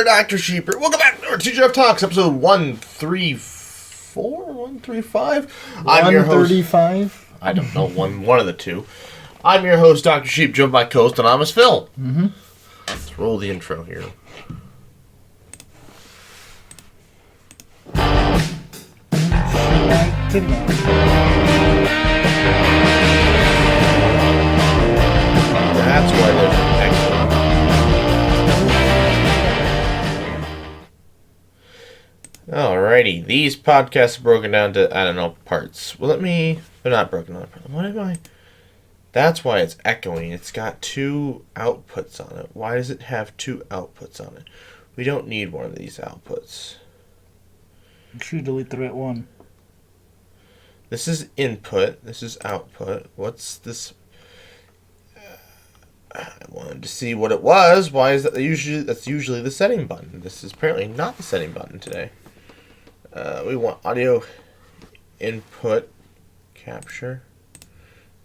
there, Dr. Sheeper. Welcome back to our TGIF Talks, episode 134? 135? I'm your host. 135? I don't know, one of the two. I'm your host, Dr. Sheep, joined by co-host Anonymous Phil. Mm-hmm. Let's roll the intro here. That's why there's an echo. Alrighty, these podcasts are broken down to, I don't know, parts. Well, they're not broken down. What am I? That's why it's echoing. It's got two outputs on it. Why does it have two outputs on it? We don't need one of these outputs. Make sure you delete the right one. This is input. This is output. What's this? I wanted to see what it was. Why is that that's usually the setting button? This is apparently not the setting button today. We want audio input capture.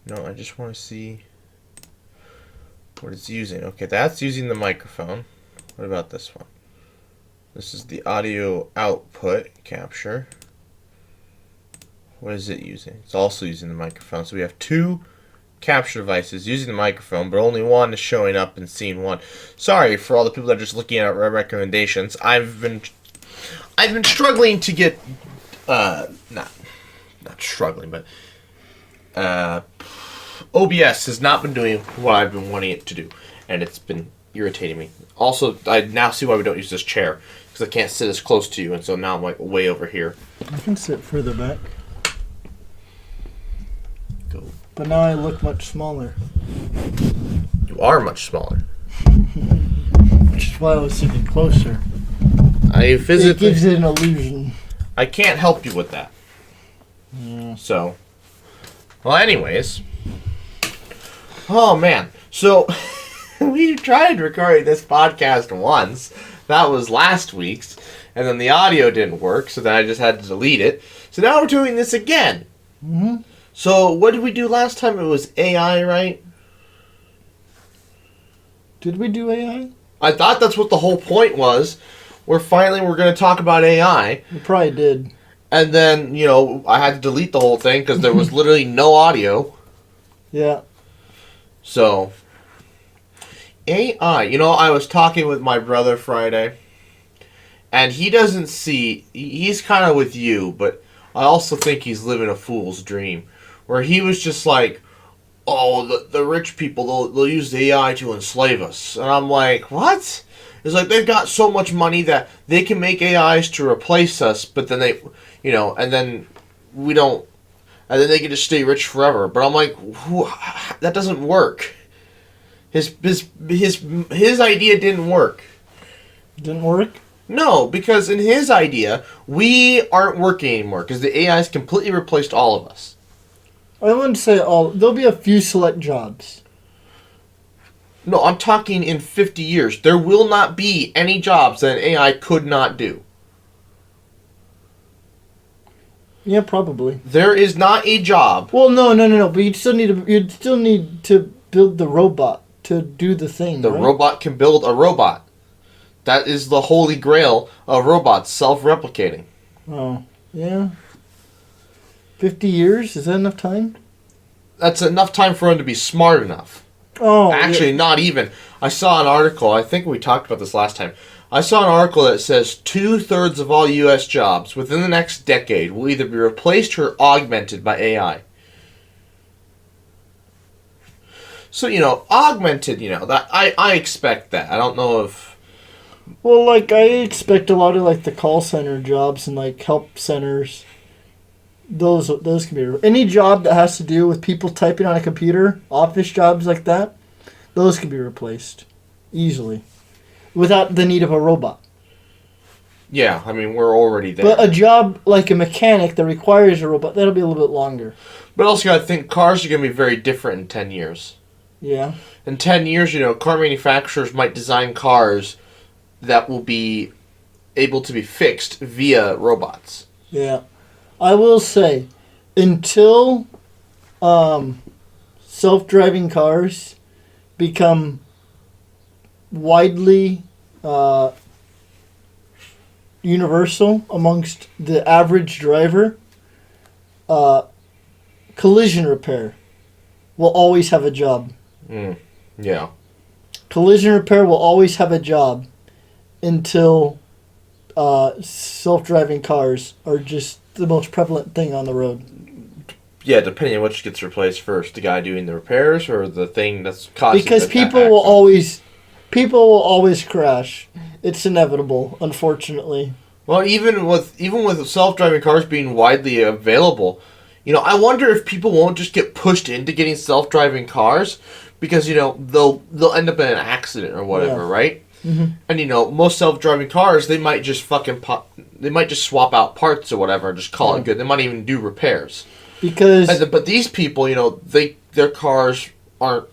No, I just want to see what it's using. Okay, that's using the microphone. What about this one? This is the audio output capture. What is it using? It's also using the microphone. So we have two capture devices using the microphone, but only one is showing up in scene one. Sorry for all the people that are just looking at our recommendations. I've been struggling to get not struggling, but OBS has not been doing what I've been wanting it to do, and it's been irritating me. Also, I now see why we don't use this chair, because I can't sit as close to you, and so now I'm like way over here. I can sit further back. Go. But now I look much smaller. You are much smaller. Which is why I was sitting closer. It gives it an illusion. I can't help you with that. Yeah. So, well, anyways. Oh, man. So, we tried recording this podcast once. That was last week's. And then the audio didn't work, so then I just had to delete it. So now we're doing this again. Mm-hmm. So, what did we do last time? It was AI, right? Did we do AI? I thought that's what the whole point was. We're going to talk about AI. We probably did. And then, I had to delete the whole thing because there was literally no audio. Yeah. So, AI. I was talking with my brother Friday, and he doesn't see, he's kind of with you, but I also think he's living a fool's dream, where he was just like, oh, the rich people, they'll use the AI to enslave us. And I'm like, what? It's like they've got so much money that they can make AIs to replace us, but then they, and then we don't, and then they can just stay rich forever. But I'm like, that doesn't work. His idea didn't work. Didn't work? No, because in his idea, we aren't working anymore because the AI's completely replaced all of us. I wouldn't say all. There'll be a few select jobs. No, I'm talking in 50 years. There will not be any jobs that an AI could not do. Yeah, probably. There is not a job. Well, no. But you'd still need to build the robot to do the thing. The right? robot can build a robot. That is the holy grail of robots, self-replicating. Oh, yeah. 50 years? Is that enough time? That's enough time for him to be smart enough. Oh, actually, not even. I saw an article. I think we talked about this last time. I saw an article that says 2/3 of all U.S. jobs within the next decade will either be replaced or augmented by AI. So, augmented, that I expect that. I don't know if... Well, I expect a lot of, the call center jobs and, help centers. Those can be... Any job that has to do with people typing on a computer, office jobs like that, those can be replaced easily without the need of a robot. Yeah, we're already there. But a job like a mechanic that requires a robot, that'll be a little bit longer. But also you got to think cars are going to be very different in 10 years. Yeah. In 10 years, car manufacturers might design cars that will be able to be fixed via robots. Yeah. I will say, until self-driving cars become widely universal amongst the average driver, collision repair will always have a job. Yeah. Collision repair will always have a job until self-driving cars are just the most prevalent thing on the road. Yeah, depending on which gets replaced first, the guy doing the repairs or the thing that's causing Because the people will always crash. It's inevitable, unfortunately. Well, even with self-driving cars being widely available, I wonder if people won't just get pushed into getting self-driving cars because they'll end up in an accident or whatever, right? Mm-hmm. And most self-driving cars, they might just they might just swap out parts or whatever and just call it good. They might even do repairs. But these people, their cars aren't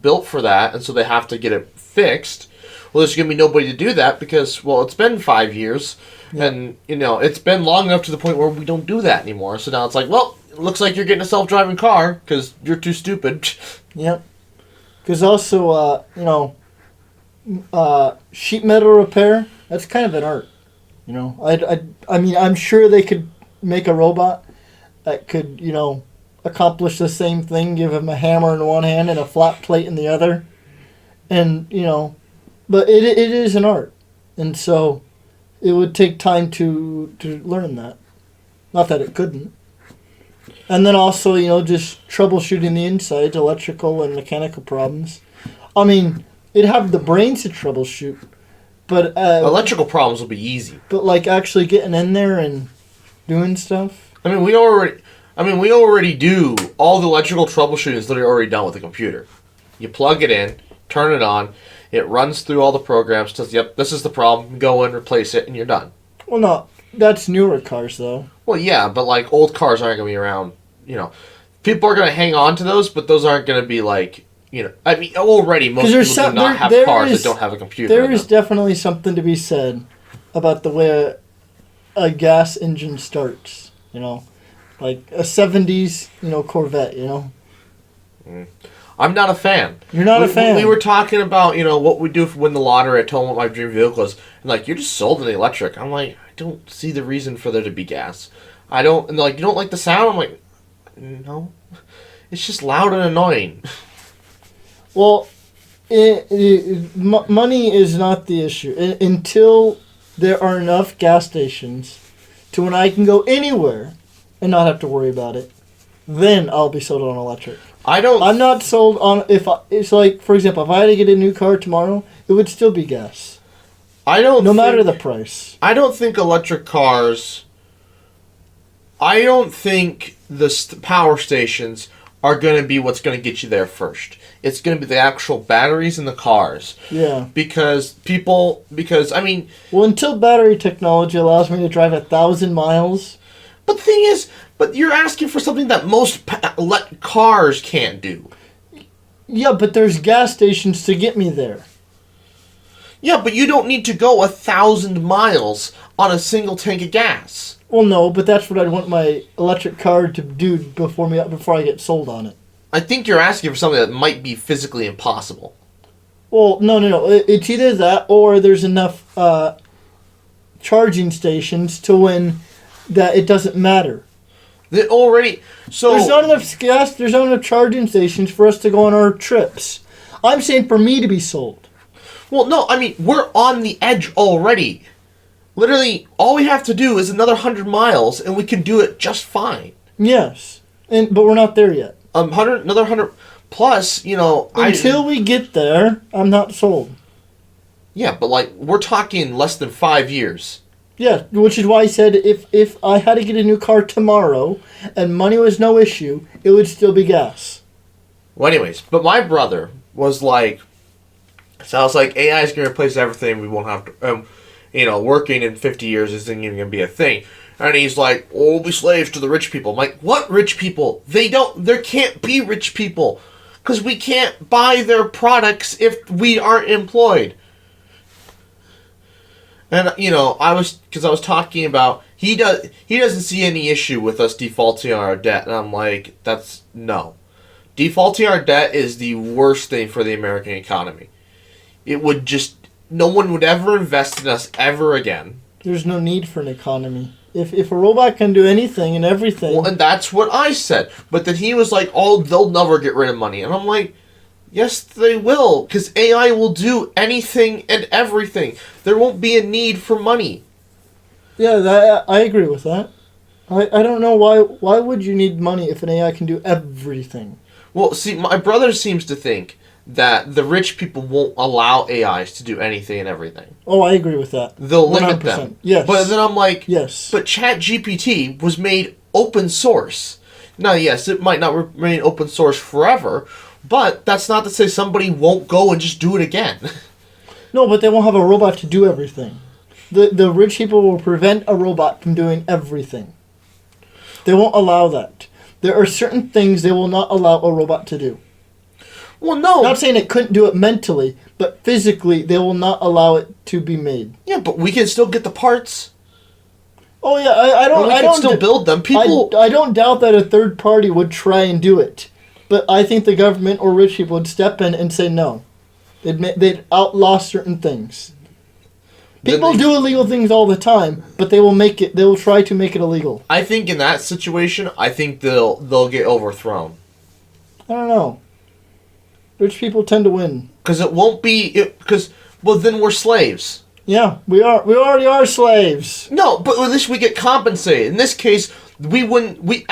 built for that, and so they have to get it fixed. Well, there's going to be nobody to do that because, it's been 5 years, and, it's been long enough to the point where we don't do that anymore. So now it's like, well, it looks like you're getting a self-driving car because you're too stupid. Yep. Because also, sheet metal repair, that's kind of an art. I mean, I'm sure they could make a robot that could, accomplish the same thing, give him a hammer in one hand and a flat plate in the other. And, but it is an art. And so it would take time to learn that. Not that it couldn't. And then also, just troubleshooting the insides, electrical and mechanical problems. I mean, it'd have the brains to troubleshoot, but... electrical problems will be easy. But, actually getting in there and doing stuff? I mean, we already do all the electrical troubleshooting is literally already done with the computer. You plug it in, turn it on, it runs through all the programs, says, yep, this is the problem, go in, replace it, and you're done. Well, no, that's newer cars, though. Well, yeah, but, old cars aren't going to be around, People are going to hang on to those, but those aren't going to be, I mean, already most people do not have cars that don't have a computer. There is definitely something to be said about the way a gas engine starts, Like a 70s, Corvette, I'm not a fan. You're not a fan. We were talking about, what we do if we win the lottery. I told them what my dream vehicle is. And, you're just sold in the electric. I'm like, I don't see the reason for there to be gas. I don't, and they're like, you don't like the sound? I'm like, no. It's just loud and annoying. Well, money is not the issue. Until there are enough gas stations to when I can go anywhere and not have to worry about it, then I'll be sold on electric. I'm not sold on it's like, for example, if I had to get a new car tomorrow, it would still be gas. No matter the price. I don't think electric cars. I don't think the power stations are going to be what's going to get you there first. It's going to be the actual batteries in the cars. Yeah. Because I mean... Well, until battery technology allows me to drive 1,000 miles... But the thing is, you're asking for something that most cars can't do. Yeah, but there's gas stations to get me there. Yeah, but you don't need to go 1,000 miles on a single tank of gas. Well, no, but that's what I'd want my electric car to do before I get sold on it. I think you're asking for something that might be physically impossible. Well, no. It's either that or there's enough charging stations to when that it doesn't matter. There's not enough gas. There's not enough charging stations for us to go on our trips. I'm saying for me to be sold. Well, no, I mean, we're on the edge already. Literally, all we have to do is another 100 miles, and we can do it just fine. Yes, but we're not there yet. Another 100 plus, Until we get there, I'm not sold. Yeah, but we're talking less than 5 years. Yeah, which is why I said if I had to get a new car tomorrow and money was no issue, it would still be gas. Well, anyways, but my brother was like, sounds like AI is going to replace everything. We won't have to, working in 50 years isn't even going to be a thing. And he's like, we'll be slaves to the rich people. I'm like, what rich people? There can't be rich people because we can't buy their products if we aren't employed. And, I was talking about, he doesn't see any issue with us defaulting on our debt. And I'm like, no. Defaulting our debt is the worst thing for the American economy. It would no one would ever invest in us ever again. There's no need for an economy. If a robot can do anything and everything... Well, and that's what I said. But then he was like, oh, they'll never get rid of money. And I'm like, yes, they will. Because AI will do anything and everything. There won't be a need for money. Yeah, I agree with that. I don't know why would you need money if an AI can do everything? Well, see, my brother seems to think that the rich people won't allow AIs to do anything and everything. Oh, I agree with that. They'll limit them. Yes. But then I'm like, yes. But ChatGPT was made open source. Now, yes, it might not remain open source forever, but that's not to say somebody won't go and just do it again. No, but they won't have a robot to do everything. The rich people will prevent a robot from doing everything. They won't allow that. There are certain things they will not allow a robot to do. Well, no. I'm not saying it couldn't do it mentally, but physically they will not allow it to be made. Yeah, but we can still get the parts. Oh yeah, I don't. We can still build them. People. I don't doubt that a third party would try and do it, but I think the government or rich people would step in and say no. They'd outlaw certain things. People do illegal things all the time, but they will make it. They will try to make it illegal. I think in that situation, I think they'll get overthrown. I don't know. Rich people tend to win. Because it won't be... Well, then we're slaves. Yeah, we are. We already are slaves. No, but at least we get compensated. In this case, we wouldn't... We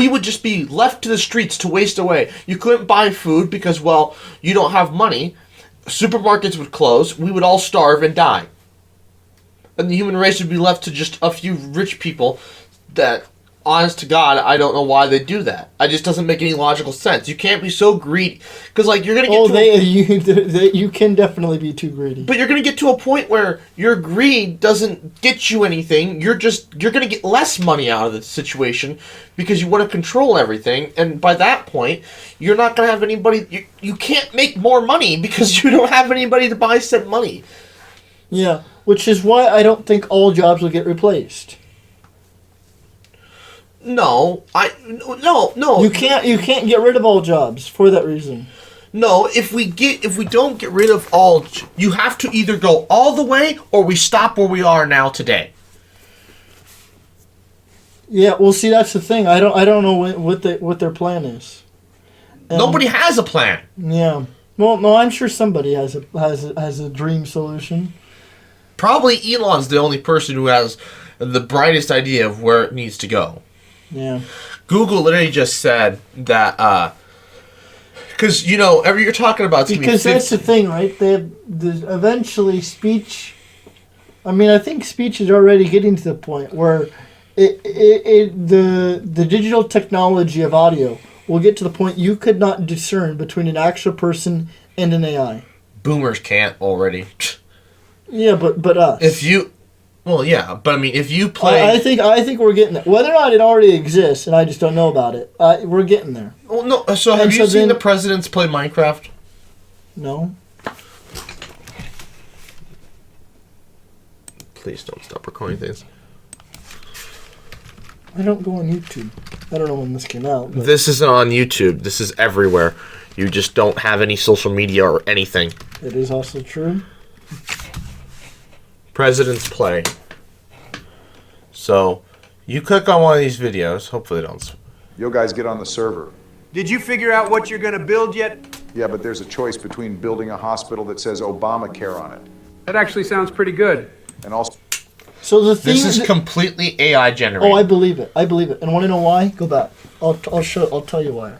would just be left to the streets to waste away. You couldn't buy food because, well, you don't have money. Supermarkets would close. We would all starve and die. And the human race would be left to just a few rich people that... Honest to God, I don't know why they do that. It just doesn't make any logical sense. You can't be so greedy, because like you're gonna get. You can definitely be too greedy. But you're gonna get to a point where your greed doesn't get you anything. You're gonna get less money out of the situation because you want to control everything, and by that point, you're not gonna have anybody. You can't make more money because you don't have anybody to buy said money. Yeah, which is why I don't think all jobs will get replaced. No. You can't get rid of all jobs for that reason. No, if we don't get rid of all, you have to either go all the way or we stop where we are now today. Yeah, well, see, that's the thing. I don't know what their plan is. Nobody has a plan. Yeah. Well, no, I'm sure somebody has a dream solution. Probably Elon's the only person who has the brightest idea of where it needs to go. Yeah. Google literally just said that, because, you're talking about... Because that's the thing, right? Eventually speech... I mean, I think speech is already getting to the point where the digital technology of audio will get to the point you could not discern between an actual person and an AI. Boomers can't already. Yeah, but us. If you... Well, yeah, but I mean, if you play... I think we're getting there. Whether or not it already exists, and I just don't know about it, we're getting there. Well, no. So have you seen the presidents play Minecraft? No. Please don't stop recording things. I don't go on YouTube. I don't know when this came out. But this isn't on YouTube. This is everywhere. You just don't have any social media or anything. It is also true. Presidents play. So, you click on one of these videos. Hopefully, they don't. You guys get on the server. Did you figure out what you're going to build yet? Yeah, but there's a choice between building a hospital that says Obamacare on it, That actually sounds pretty good. and also. So the thing This is completely AI generated. Oh, I believe it. And want to know why? Go back. I'll tell you why.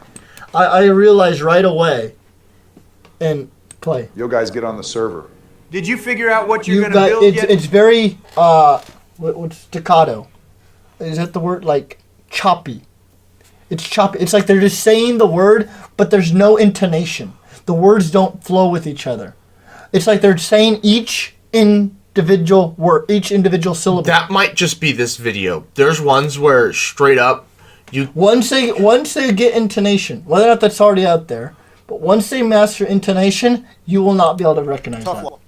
I realized right away. And play. You guys get on the server. Did you figure out what you're going to build yet? It's very what's staccato? Is that the word? Like choppy. It's choppy. It's like they're just saying the word, but there's no intonation. The words don't flow with each other. It's like they're saying each individual word, each individual syllable. That might just be this video. There's ones where straight up once they get intonation, whether or not that's already out there, but once they master intonation, you will not be able to recognize Tough that.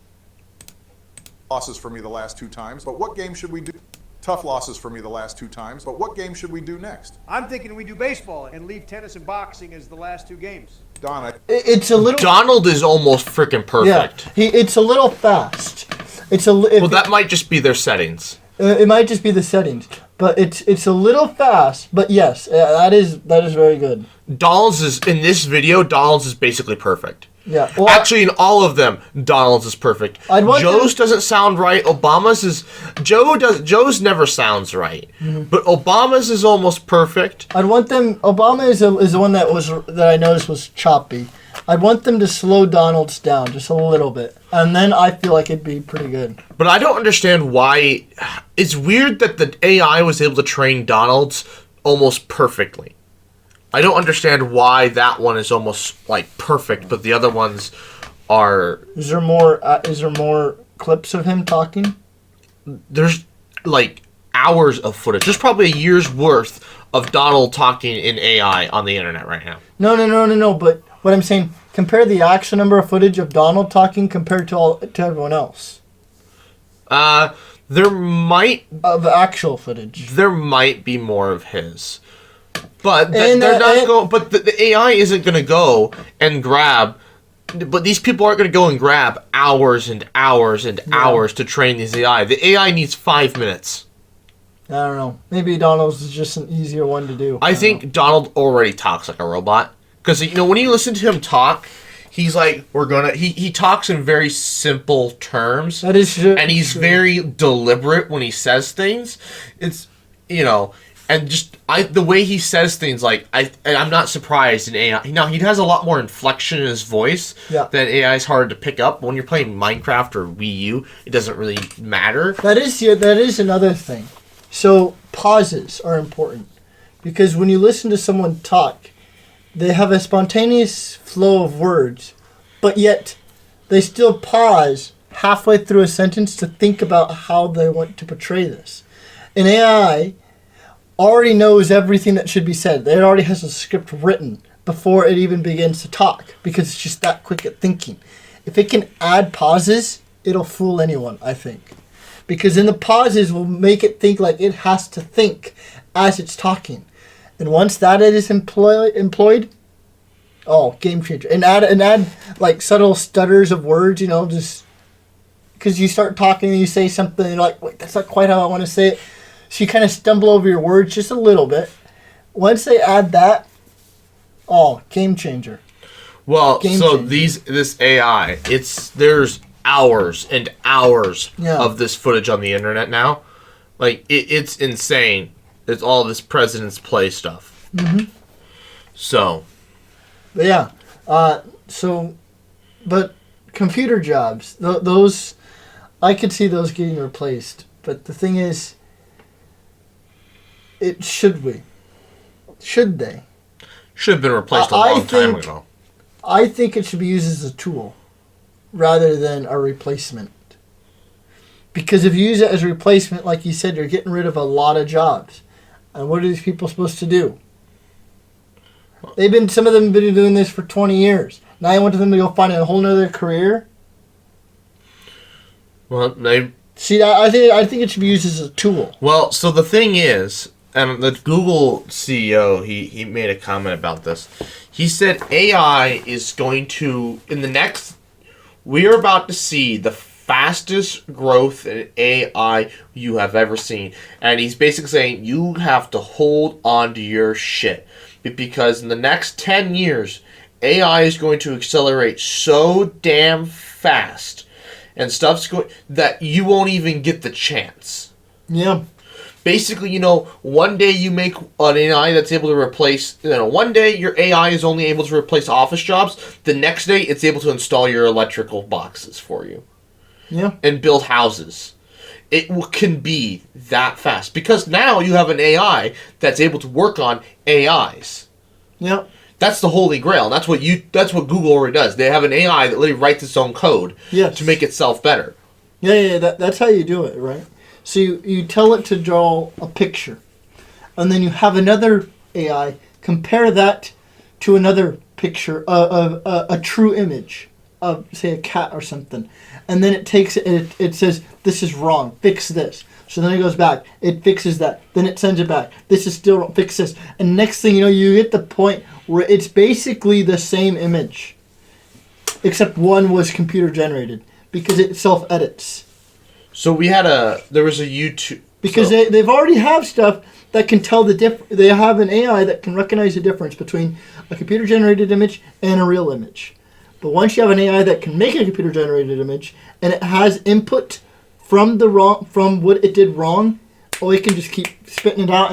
losses for me the last 2 times, but what game should we do? Tough losses for me the last 2 times, but what game should we do next? I'm thinking we do baseball and leave tennis and boxing as the last 2 games. Don, It's a little. Donald is almost freaking perfect. Yeah, it's a little fast. Well, that might just be their settings. It might just be the settings, but it's a little fast. But yes, that is very good. Donald's is in this video. Donald's is basically perfect. Yeah. Well, Actually, in all of them, Donald's is perfect. Joe's doesn't sound right. Obama's is Joe's never sounds right. Mm-hmm. But Obama's is almost perfect. I'd want them. Obama is the one that I noticed was choppy. I'd want them to slow Donald's down just a little bit, and then I feel like it'd be pretty good. But I don't understand why. It's weird that the AI was able to train Donald's almost perfectly. I don't understand why that one is almost like perfect, but the other ones are. Is there more clips of him talking? There's like hours of footage. There's probably a year's worth of Donald talking in AI on the internet right now. No. But what I'm saying, compare the actual number of footage of Donald talking compared to everyone else. There might of actual footage. There might be more of his. But they're not going. But the AI isn't going to go and grab. But these people aren't going to go and grab hours and hours and hours to train these AI. The AI needs 5 minutes. I don't know. Maybe Donald's is just an easier one to do. I think Donald already talks like a robot. Because, when you listen to him talk, he's like, he talks in very simple terms. That is true. And he's very deliberate when he says things. It's, and just the way he says things, I'm not surprised in AI. Now, he has a lot more inflection in his voice that AI is hard to pick up. But when you're playing Minecraft or Wii U, it doesn't really matter. That is another thing. So pauses are important because when you listen to someone talk, they have a spontaneous flow of words, but yet they still pause halfway through a sentence to think about how they want to portray this. An AI already knows everything that should be said. It already has a script written before it even begins to talk because it's just that quick at thinking. If it can add pauses, it'll fool anyone, I think. Because in the pauses will make it think like it has to think as it's talking. And once that is employed, game changer. And add like subtle stutters of words, just because you start talking and you say something and you're like, wait, that's not quite how I want to say it. So you kind of stumble over your words just a little bit. Once they add that, game changer. Well, this AI, there's hours and hours of this footage on the internet now. Like, it's insane. It's all this President's Play stuff. Mm-hmm. So. Yeah. But computer jobs, those, I could see those getting replaced. But the thing is, should they? Should have been replaced a long time ago. I think it should be used as a tool rather than a replacement. Because if you use it as a replacement, like you said, you're getting rid of a lot of jobs. And what are these people supposed to do? Some of them have been doing this for 20 years. Now you want them to go find a whole nother career? Well, I think it should be used as a tool. Well, so the thing is, and the Google CEO, he made a comment about this. He said AI is going to, we're about to see the fastest growth in AI you have ever seen. And he's basically saying you have to hold on to your shit. Because in the next 10 years, AI is going to accelerate so damn fast and stuff's going that you won't even get the chance. Yeah. Basically, one day you make an AI that's able to replace, one day your AI is only able to replace office jobs. The next day it's able to install your electrical boxes for you. Yeah. And build houses. It can be that fast. Because now you have an AI that's able to work on AIs. Yeah. That's the holy grail. That's what Google already does. They have an AI that literally writes its own code to make itself better. Yeah, that's how you do it, right? So you tell it to draw a picture. And then you have another AI compare that to another picture of a true image of, say, a cat or something. And then it takes it, it says, this is wrong, fix this. So then it goes back, it fixes that, then it sends it back. This is still wrong, fix this. And next thing you know, you get the point where it's basically the same image. Except one was computer generated. Because it self-edits. So there was a YouTube because they've already have stuff that can tell the They have an AI that can recognize the difference between a computer generated image and a real image. But once you have an AI that can make a computer generated image and it has input from what it did wrong, or it can just keep spitting it out.